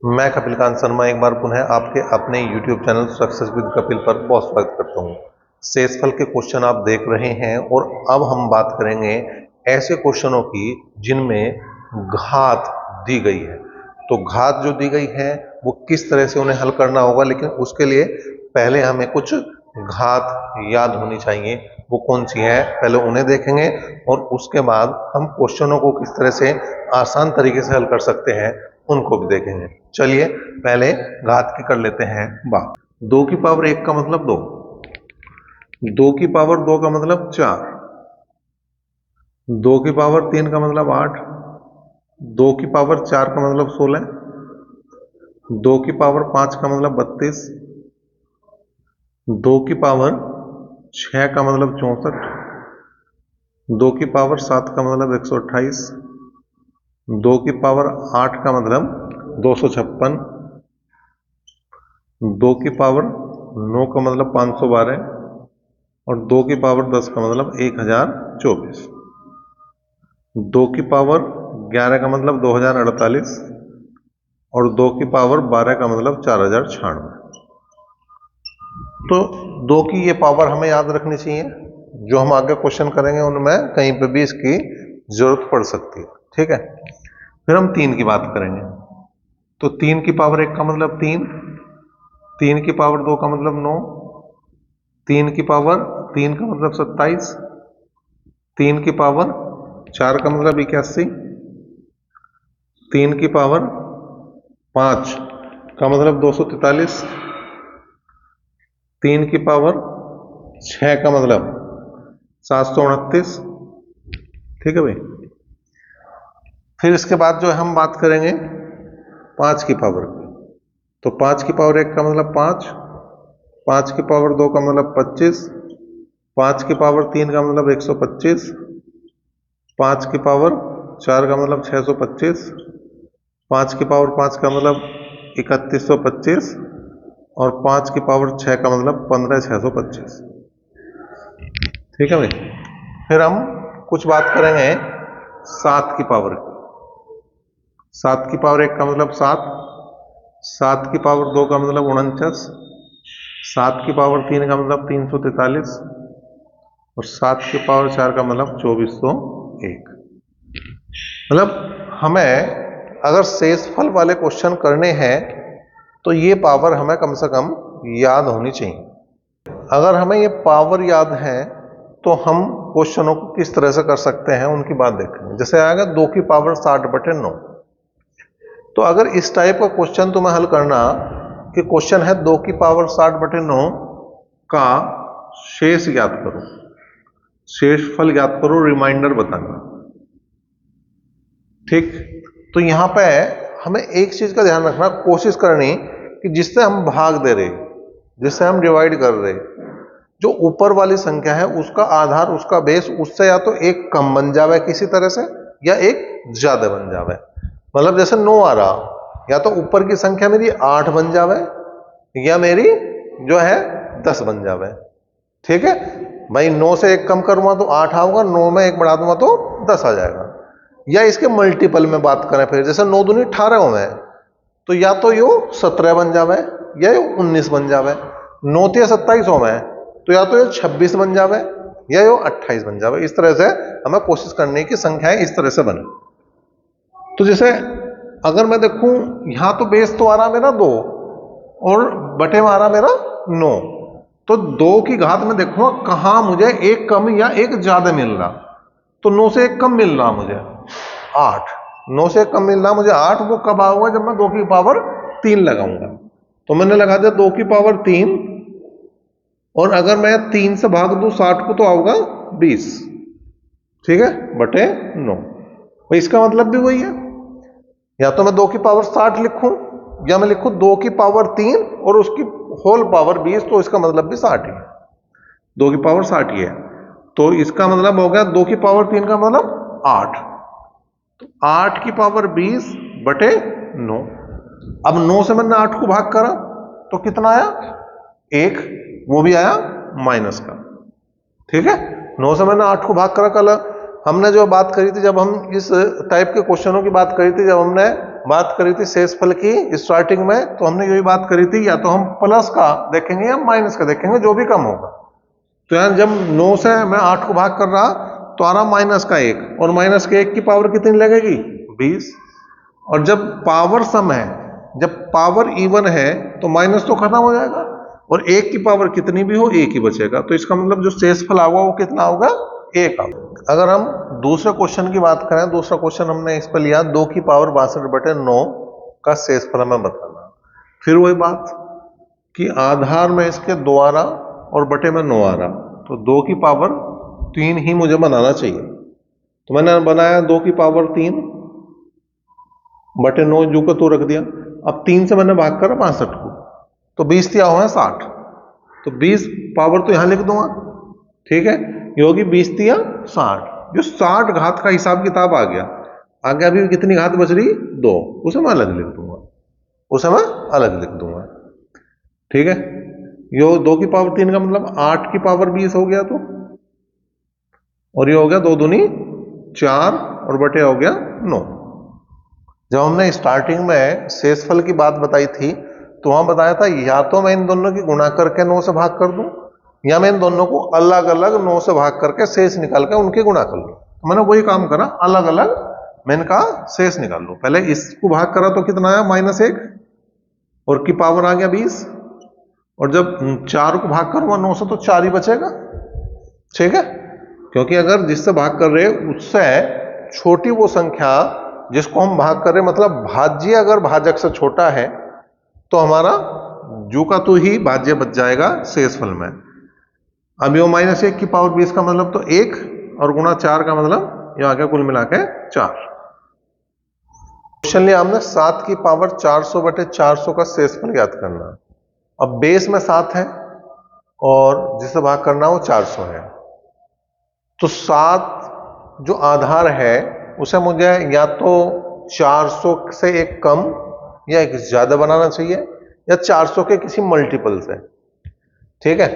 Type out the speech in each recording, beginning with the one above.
मैं कपिल कांत शर्मा एक बार पुनः आपके अपने YouTube channel success with Kapil पर बहुत स्वागत करता हूँ। शेषफल के क्वेश्चन आप देख रहे हैं और अब हम बात करेंगे ऐसे क्वेश्चनों की जिनमें घात दी गई है। तो घात जो दी गई है वो किस तरह से उन्हें हल करना होगा, लेकिन उसके लिए पहले हमें कुछ घात याद होनी चाहिए। वो कौन सी है पहले उन्हें देखेंगे और उसके बाद हम क्वेश्चनों को किस तरह से आसान तरीके से हल कर सकते हैं उनको भी देखेंगे। चलिए पहले घात की कर लेते हैं बात। 2 की पावर 1 का मतलब 2, 2 की पावर 2 का मतलब 4, 2 की पावर 3 का मतलब 8, 2 की पावर 4 का मतलब 16, 2 की पावर 5 का मतलब 32, 2 की पावर 6 का मतलब 64, 2 की पावर 7 का मतलब 128, 2 की पावर 8 का मतलब 256, 2 की पावर 9 का मतलब 512 और 2 की पावर 10 का मतलब 1024, 2 की पावर 11 का मतलब 2048 और 2 की पावर 12 का मतलब 4096। तो 2 की ये पावर हमें याद रखनी चाहिए, जो हम आगे क्वेश्चन करेंगे उनमें कहीं पे भी इसकी जरूरत पड़ सकती है। ठीक है, फिर हम 3 की बात करेंगे। तो 3 की पावर 1 का मतलब 3, 3 की पावर 2 का मतलब 9, 3 की पावर 3 का मतलब 27, 3 की पावर 4 का मतलब 81, 3 की पावर 5 का मतलब 243, 3 की पावर 6 का मतलब 729। ठीक है भाई। फिर इसके बाद जो हम बात करेंगे 5 की पावर की। तो 5 की पावर 1 का मतलब 5, 5 की पावर 2 का मतलब 25, 5 की पावर 3 का मतलब 125, 5 की पावर 4 का मतलब 625, 5 की पावर 5 का मतलब 3125 और 5 की पावर 6 का मतलब 15625। ठीक है भाई। फिर हम कुछ बात करेंगे 7 की पावर की। 7 की पावर 1 का मतलब 7, 7 की पावर 2 का मतलब 49, 7 की पावर 3 का मतलब 343 और 7 की पावर 4 का मतलब 2401। मतलब हमें अगर शेषफल वाले क्वेश्चन करने हैं तो ये पावर हमें कम से कम याद होनी चाहिए। अगर हमें ये पावर याद है तो हम क्वेश्चनों को किस तरह से कर सकते हैं उनकी बात देखेंगे। जैसे आएगा 2 की पावर 60/9। तो अगर इस टाइप का क्वेश्चन तुम्हें हल करना कि क्वेश्चन है 2 की पावर 60/9 का शेष ज्ञात करो, शेषफल ज्ञात करो, रिमाइंडर बताना। ठीक, तो यहां पे हमें एक चीज का ध्यान रखना, कोशिश करनी कि जिससे हम भाग दे रहे, जिससे हम डिवाइड कर रहे, जो ऊपर वाली संख्या है उसका आधार, उसका बेस उससे या तो एक कम बन जावे किसी तरह से या एक ज्यादा बन जावे। मतलब जैसे 9 आ रहा, या तो ऊपर की संख्या मेरी 8 बन जावे या मेरी जो है 10 बन जावे। ठीक है भाई, 9 से एक कम करूंगा तो 8 आऊंगा, 9 में एक बढ़ा दूंगा तो 10 आ जाएगा। या इसके मल्टीपल में बात करें, फिर जैसे 9 दूनी 18 हो में, तो या तो यो 17 बन जावे या यो 19 बन जावे। 9 तिया 27 हो में, तो या तो ये 26 बन जावे या यो 28 बन जावे। इस तरह से हमें कोशिश करनी की संख्याएं इस तरह से बने। तो जैसे अगर मैं देखूं यहां तो बेस तो आ रहा मेरा 2 और बटे में आ रहा मेरा 9, तो 2 की घात में देखूंगा कहां मुझे एक कम या एक ज्यादा मिल रहा। तो 9 से एक कम मिल रहा मुझे 8, 9 से एक कम मिल रहा मुझे 8। वो कब आऊंगा? जब मैं 2 की पावर 3 लगाऊंगा। तो मैंने लगा दिया 2 की पावर 3, और अगर मैं 3 से भाग दूं 60 को तो आऊंगा 20। ठीक है, बटे 9। तो इसका मतलब भी वही है, या तो मैं 2 की पावर 60 लिखूं या मैं लिखूं 2 की पावर 3 और उसकी होल पावर 20, तो इसका मतलब भी 60 ही है। 2 की पावर 60 ही है, तो इसका मतलब हो गया 2 की पावर 3 का मतलब 8। तो 8 की पावर 20 बटे 9। अब 9 से मैंने 8 को भाग करा तो कितना आया? 1, वो भी आया माइनस का। ठीक है, 9 से मैंने 8 को भाग करा। कल हमने जो बात करी थी, जब हम इस टाइप के क्वेश्चनों की बात करी थी, जब हमने बात करी थी शेषफल की स्टार्टिंग में, तो हमने यही बात करी थी, या तो हम प्लस का देखेंगे या माइनस का देखेंगे, जो भी कम होगा। तो यार जब 9 से मैं 8 को भाग कर रहा तो आ रहा माइनस का 1, और माइनस के 1 की पावर कितनी लगेगी? 20। और जब पावर सम है, जब पावर इवन है, तो माइनस तो खत्म हो जाएगा, और 1 की पावर कितनी भी हो 1 ही बचेगा। तो इसका मतलब जो शेषफल आएगा वो कितना होगा? 1 आएगा। अगर हम दूसरे क्वेश्चन की बात करें, दूसरा क्वेश्चन हमने इस पर लिया 2 की पावर 62/9 का शेषफल हमें बताना। फिर वही बात कि आधार में इसके 2 आ रहा और बटे में 9 आ रहा, तो 2 की पावर 3 ही मुझे बनाना चाहिए। तो मैंने बनाया 2 की पावर 3 बटे 9 जू का तो रख दिया। अब 3 से मैंने भाग करा 62 को, तो 20 दिया हुआ है 60, तो 20 पावर तो यहां लिख दूंगा, ठीक है, ये होगी 20 दिया 60। जो 60 घात का हिसाब किताब आ गया, आगे अभी कितनी घात बच रही? 2, उसे मैं अलग लिख दूंगा, उसे मैं अलग लिख दूंगा, ठीक है। यो 2 की पावर 3 का मतलब 8 की पावर 20 हो गया, तो और ये हो गया 2 दूनी 4 और बटे हो गया 9। जब हमने स्टार्टिंग में शेषफल की बात बताई थी, तो वहां बताया था या तो मैं इन दोनों की गुणा करके 9 से भाग कर दूं, या मैं इन दोनों को अलग अलग 9 से भाग करके शेष निकाल के उनके गुणा कर लूं। तो मैंने वही काम करा, अलग अलग मैंने कहा शेष निकाल लो। पहले इसको भाग करा तो कितना आया? -1, और की पावर आ गया 20, और जब 4 को भाग करूंगा 9 से तो 4 ही बचेगा, ठीक है। क्योंकि अगर जिससे भाग कर रहे उससे छोटी वो संख्या जिसको हम भाग कर रहे, मतलब भाज्य अगर भाजक से छोटा है, तो हमारा जू का तो ही भाज्य बच जाएगा शेषफल में। अब यो -1 की पावर 20 का मतलब तो 1, और गुणा 4 का मतलब ये आ गया कुल मिला के 4। क्वेश्चन लिया हमने 7 की पावर 400/400 का शेषफल ज्ञात करना। अब बेस में 7 है और जिसे भाग करना वो 400 है, तो 7 जो आधार है उसे मुझे या तो 400 से एक कम या एक ज्यादा बनाना चाहिए, या 400 के किसी मल्टीपल से, ठीक है।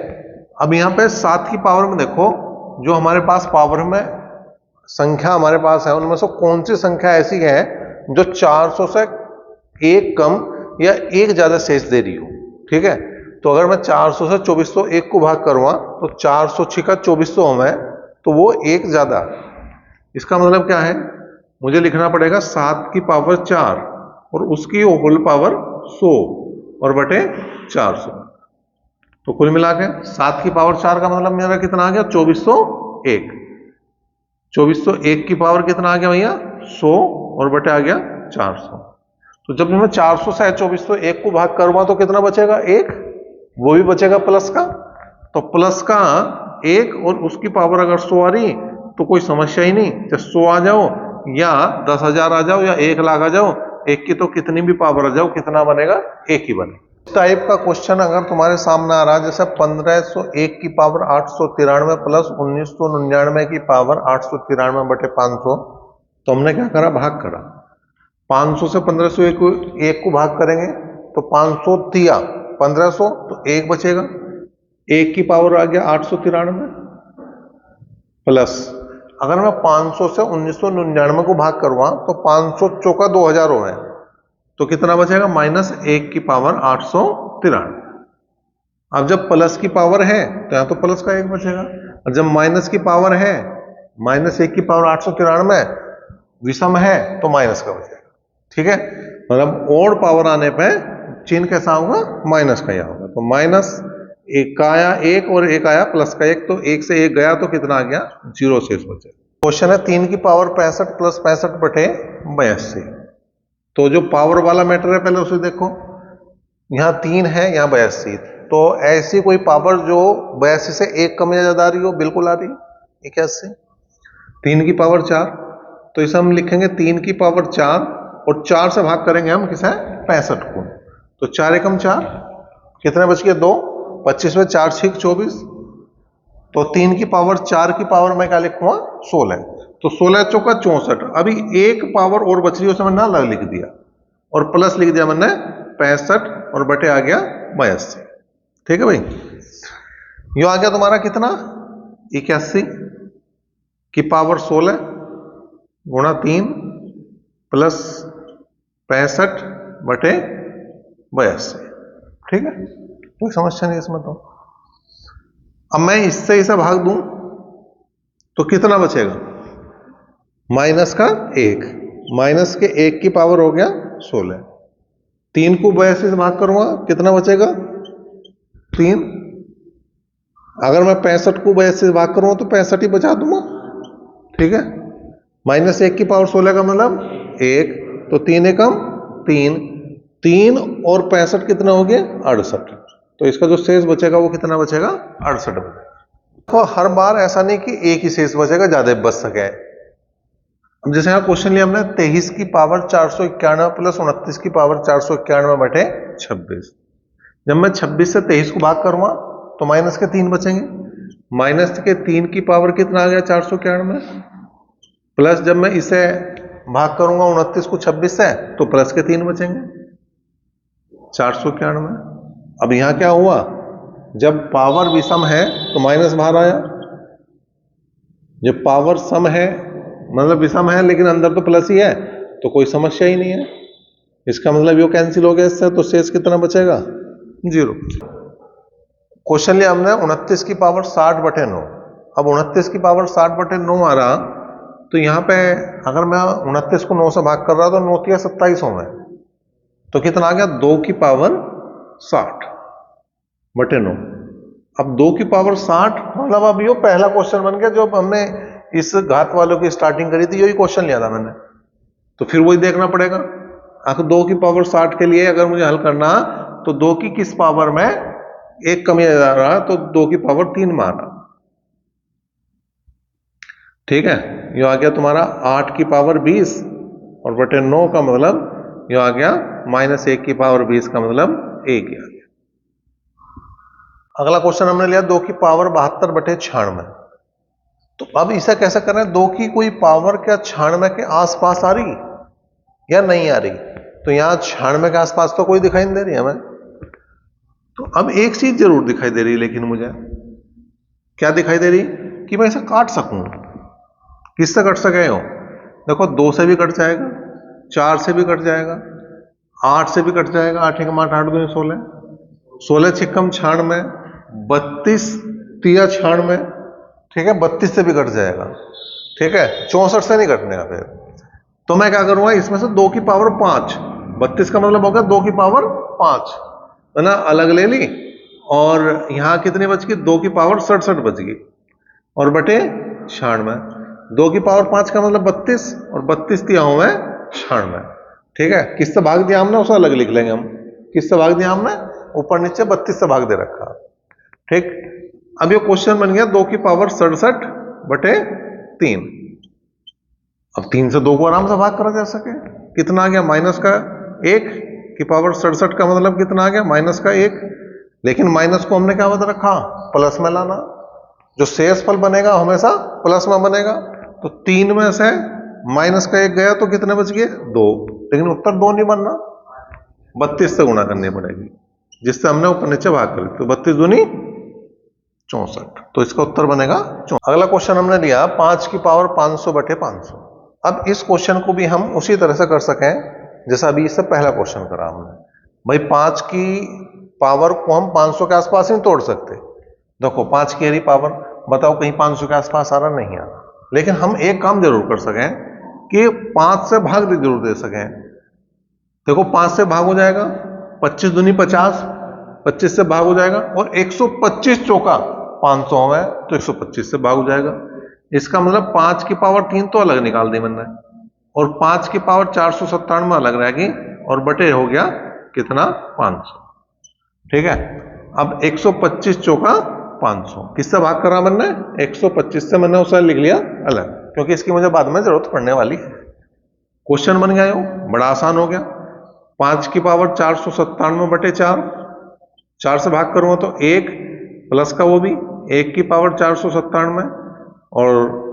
अब यहां पे 7 की पावर में देखो, जो हमारे पास पावर में संख्या हमारे पास है उनमें से कौन सी संख्या ऐसी है जो 400 से एक कम या एक ज्यादा शेष दे रही हो, ठीक है। तो अगर मैं 400 से 2401 को भाग करूंगा तो 400 छिका 2400 में, तो वो एक ज्यादा। इसका मतलब क्या है? मुझे लिखना पड़ेगा 7 की पावर 4 और उसकी होल पावर 100 और बटे 400। तो कुल मिला के 7 की पावर 4 का मतलब मेरा कितना आ गया? 2401। 2401 की पावर कितना आ गया भैया? 100 और बटे आ गया 400। तो जब मैं 400 से 2401 को भाग करूंगा तो कितना बचेगा? 1, वो भी बचेगा प्लस का। तो प्लस का 1 और उसकी पावर अगर 100 आ रही तो कोई समस्या ही नहीं, चाहे 100 आ जाओ या 10,000 आ जाओ या 1,00,000 आ जाओ, 1 की तो कितनी भी पावर आ जाओ, कितना बनेगा? 1 ही बने। इस टाइप का क्वेश्चन अगर तुम्हारे सामने आ रहा है, जैसे 1501 की पावर 893 प्लस 1999 की पावर 893/500, तो हमने क्या करा? भाग करा। 500 से 1501 को भाग करेंगे तो 500 दिया 1500, तो 1 बचेगा। 1 की पावर आ गया 893 प्लस, अगर मैं 500 से 1999 को भाग करूंगा तो 500 चौका 2000 हो है, तो कितना बचेगा? -1 की पावर 893। अब जब प्लस की पावर है तो यहां तो प्लस का 1 बचेगा, और जब माइनस की पावर है, -1 की पावर 893 विषम है तो माइनस का बचेगा, ठीक है। मतलब और पावर आने पे चिन्ह कैसा होगा? माइनस का ही होगा। तो -1 का आया 1 और 1 आया प्लस का 1, तो 1 से 1 गया तो कितना आ गया? 0 शेष बचे। क्वेश्चन है 3 की पावर 65 प्लस 65/82। तो जो पावर वाला मैटर है पहले उसे देखो, यहां 3 है यहां 82, तो ऐसी कोई पावर जो 82 से 1 कम या ज्यादा आ रही हो? बिल्कुल आ रही है। 81। 3 की पावर 4, तो इसे हम लिखेंगे 3 की पावर 4 और 4 से भाग करेंगे हम किसे? 65 को। तो 4 एकम 4, कितने बच गए? 2। 25 में 4 छिक 24, तो 3 की पावर 4 की पावर मैं क्या लिखूंगा? 16। तो 16 चौका 64। अभी एक पावर और बच रही है, उसे मैंने अलग लिख दिया और प्लस लिख दिया मैंने 65 और बटे आ गया 82, ठीक है भाई। यो आ गया तुम्हारा कितना? 81 की पावर 16 गुणा 3 प्लस 65/82। ठीक है, कोई समस्या नहीं इसमें। तो अब मैं इससे इसे भाग दूं तो कितना बचेगा? माइनस का 1, माइनस के 1 की पावर हो गया 16। 3 को 82 से भाग करूंगा कितना बचेगा? 3। अगर मैं 65 को 82 से भाग करूंगा तो 65 ही बचा दूंगा। ठीक है, माइनस 1 की पावर 16 का मतलब 1, तो 3 एकम 3, 3 और 65 कितना हो गया? 68। तो इसका जो शेष बचेगा वो कितना बचेगा? 68 बचेगा। तो हर बार ऐसा नहीं कि एक ही शेष बचेगा, ज्यादा बच सके। अब जैसे यहाँ क्वेश्चन लिया हमने 23 की पावर 491 प्लस 29 की पावर 491/26। जब मैं 26 से 23 को भाग करूंगा तो माइनस के 3 बचेंगे। माइनस के 3 की पावर कितना आ गया? 491, प्लस जब मैं इसे भाग करूंगा 29 को 26 से तो प्लस के 3 बचेंगे 491। अब यहां क्या हुआ? जब पावर विषम है तो माइनस बाहर आया, जब पावर सम है मतलब विषम है लेकिन अंदर तो प्लस ही है तो कोई समस्या ही नहीं है। इसका मतलब ये कैंसिल हो गया इससे, तो शेष कितना बचेगा? 0। क्वेश्चन लिया हमने 29 की पावर 60/9। अब 29 की पावर 60/9 आ रहा, तो यहां पे अगर मैं 29 को 9 से भाग कर रहा तो 9 या 27 हो में, तो कितना आ गया? 2 की पावर 60/9। अब 2 की पावर 60 मतलब अब ये पहला क्वेश्चन बन गया। जो हमने इस घात वालों की स्टार्टिंग करी थी, यही क्वेश्चन लिया था मैंने, तो फिर वही देखना पड़ेगा। आखिर 2 की पावर 60 के लिए अगर मुझे हल करना तो 2 की किस पावर में एक कमी जा रहा, तो 2 की पावर 3 में आना। ठीक है, ये आ गया तुम्हारा 8 की पावर 20 और बटे 9 का मतलब ये आ गया माइनस 1 की पावर 20 का मतलब 1 आ गया। अगला क्वेश्चन हमने लिया 2 की पावर 72/96। तो अब इसे कैसे कर रहे हैं? 2 की कोई पावर क्या 96 के आसपास आ रही या नहीं आ रही? तो यहां 96 के आसपास तो कोई दिखाई नहीं दे रही हमें। तो अब एक चीज जरूर दिखाई दे रही है, लेकिन मुझे क्या दिखाई दे रही? कि मैं इसे काट सकूं। किससे कट सके हो? देखो 2 से भी कट जाएगा, 4 से भी कट जाएगा, 8 से भी कट जाएगा। 8 एक 8 8 दूनी 16, 16 छिक्कम 96, 32 तिया 96। ठीक है, 32 से भी कट जाएगा। ठीक है, 64 से नहीं कटने का। फिर तो मैं क्या करूंगा? इसमें से 2 की पावर 5, 32 का मतलब हो गया 2 की पावर 5, है ना, अलग ले ली। और यहां कितनी बच गई? 2 की पावर 67 बच गई और बटे 96। 2 की पावर 5 का मतलब 32 और 32 दिया हूं मैं 96। ठीक है, किससे भाग दिया हमने उसे अलग लिख लेंगे हम। किससे भाग दिया हमने? ऊपर नीचे 32 से भाग दे रखा। ठीक, अब ये क्वेश्चन बन गया 2 की पावर 67/3। अब 3 से 2 को आराम से भाग करा जा सके। कितना आ गया? माइनस का 1 की पावर 67 का मतलब कितना आ गया? माइनस का 1। लेकिन माइनस को हमने क्या बता रखा? प्लस में लाना। जो शेष फल बनेगा हमेशा प्लस में बनेगा। तो 3 में से माइनस का 1 गया तो कितने बच गए? 2। लेकिन उत्तर 2 नहीं बनना, 32 से गुणा करनी पड़ेगी, जिससे हमने ऊपर नीचे भाग करी। तो 32 दूनी 64, तो इसका उत्तर बनेगा 64। अगला क्वेश्चन हमने लिया 5 की पावर 500/500। अब इस क्वेश्चन को भी हम उसी तरह से कर सकें जैसा अभी इससे पहला क्वेश्चन करा हमने। भाई 5 की पावर को हम 500 के आसपास नहीं तोड़ सकते। देखो 5 की हरी पावर, बताओ कहीं 500 के आसपास आ रहा? नहीं आ रहा। लेकिन हम एक काम जरूर कर सकें कि 5 से भाग जरूर दे सकें। देखो 5 से भाग हो जाएगा, 25 दूनी 50, 25 से भाग हो जाएगा, और 125 चौका 500 में तो 125 से भाग हो जाएगा। इसका मतलब 5 की पावर 3 तो अलग निकाल दी मैंने, और 5 की पावर 497 अलग रहेगी, और बटे हो गया कितना? 500। ठीक है, अब 125 चौका 500 किससे भाग करा मैंने? 125 से मैंने उसे लिख लिया अलग, क्योंकि इसकी मुझे बाद में जरूरत पड़ने वाली है। क्वेश्चन बन गया, यो बड़ा आसान हो गया। 5 की पावर 497/4, 4 से भाग करूंगा तो 1 प्लस का वो भी 1 की पावर 497, और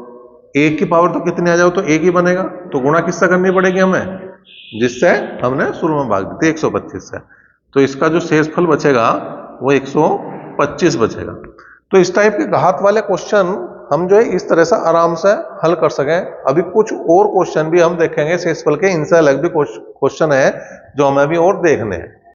1 की पावर तो कितनी आ जाओ तो 1 ही बनेगा। तो गुणा किससे करनी पड़ेगी हमें? जिससे हमने शुरू में भाग दी थी 125 से। तो इसका जो शेषफल बचेगा वो 125 बचेगा। तो इस टाइप के घात वाले क्वेश्चन हम जो है इस तरह से आराम से हल कर सकें। अभी कुछ और क्वेश्चन भी हम देखेंगे शेषफल के, इनसे अलग भी क्वेश्चन है जो हमें अभी और देखने हैं।